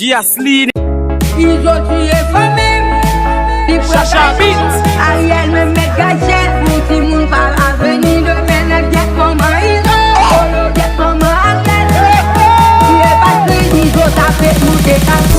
Giasline. Ils ont tué famille. Chacha Beat. Ariel me met gagette. Pour tout le monde parle à venir de mener. Get comment ils ont. Get comment Ariel. Qui est passé, ils ont tapé, nous décalé.